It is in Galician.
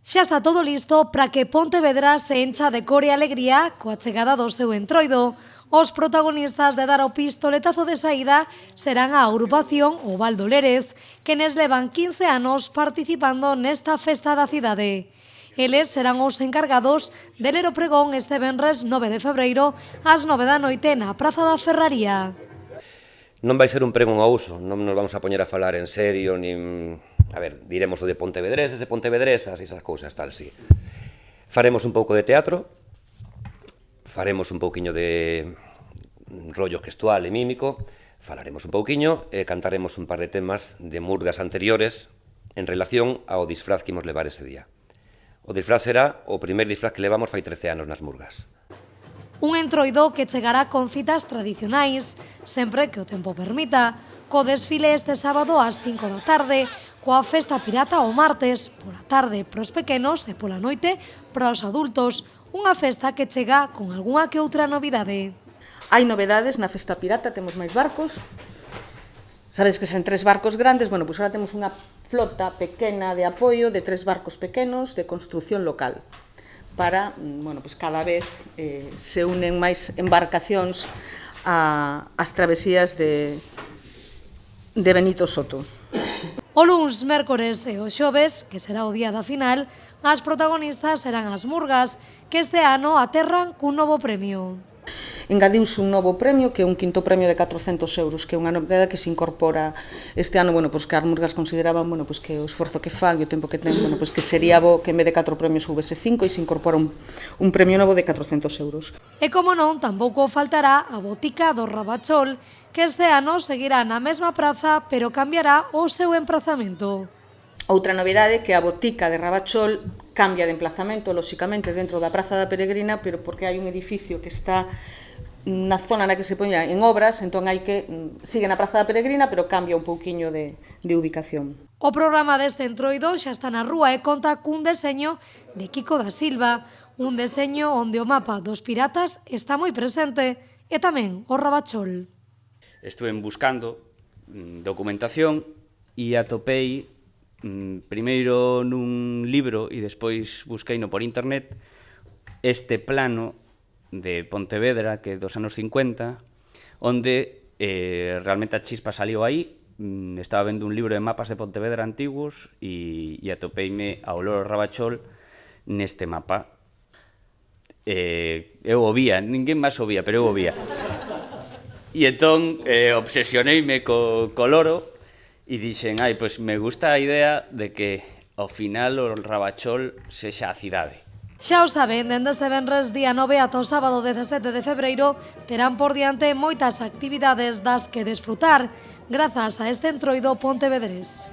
Xa está todo listo para que Pontevedra se encha de cor e alegría coa chegada do seu entroido. Os protagonistas de dar o pistoletazo de saída serán a agrupación O Val do Lérez, quenes levan 15 anos participando nesta festa da cidade. Eles serán os encargados de ler o pregón este venres 9 de febreiro ás 9 da noite na Praza da Ferraría. Non vai ser un pregón ao uso, non nos vamos a poñer a falar en serio, nin... A ver, diremos o de pontevedreses, de pontevedresas e esas cousas, tal, sí. Faremos un pouco de teatro, faremos un pouquiño de rollo gestual e mímico, falaremos un pouquiño e cantaremos un par de temas de murgas anteriores en relación ao disfraz que imos levar ese día. O disfraz será o primer disfraz que levamos fai 13 anos nas murgas. Un entroido que chegará con citas tradicionais, sempre que o tempo permita, co desfile este sábado ás 5 da tarde, coa festa pirata o martes, pola tarde pros pequenos e pola noite pros adultos, unha festa que chega con algunha que outra novidade. Hai novedades na festa pirata, temos máis barcos. Sabedes que sen 3 barcos grandes, bueno, pois agora temos unha flota pequena de apoio de 3 barcos pequenos de construción local para, bueno, pois cada vez se unen máis embarcacións ás travesías de Benito Soto. O luns, mércores e o xoves, que será o día da final, as protagonistas serán as murgas, que este ano aterran cun novo premio. Engadiuse un novo premio, que é un quinto premio de 400 euros, que é unha novedade que se incorpora este ano, bueno, pois que as murgas consideraban, bueno, pois que o esforzo que fan e o tempo que ten, bueno, pois que sería bo que en vez de 4 premios houvese 5 e se incorpora un premio novo de 400 euros. E como non, tampouco faltará a botica do Rabachol, que este ano seguirá na mesma praza, pero cambiará o seu emprazamento. Outra novidade que a botica de Rabachol cambia de emplazamento, lóxicamente, dentro da Praza da Peregrina, pero porque hai un edificio que está na zona na que se poña en obras, entón hai que sigue na Praza da Peregrina, pero cambia un pouquiño de ubicación. O programa deste entroido xa está na rúa e conta cun deseño de Kiko da Silva, un deseño onde o mapa dos piratas está moi presente e tamén o Rabachol. Estuve buscando documentación e atopei primeiro nun libro e despois busqueino por internet este plano de Pontevedra que é dos anos 50 onde realmente a chispa saliu aí. Estaba vendo un libro de mapas de Pontevedra antiguos e atopeime ao Loro Rabachol neste mapa. Eu o vía, ninguén máis o vía, pero eu o vía. E entón obsesioneime co loro e dixen, pois me gusta a idea de que ao final o Rabachol sexa a cidade. Xa o saben, dende este venres día 9 ata o sábado 17 de febreiro terán por diante moitas actividades das que desfrutar grazas a este entroido pontevedrés.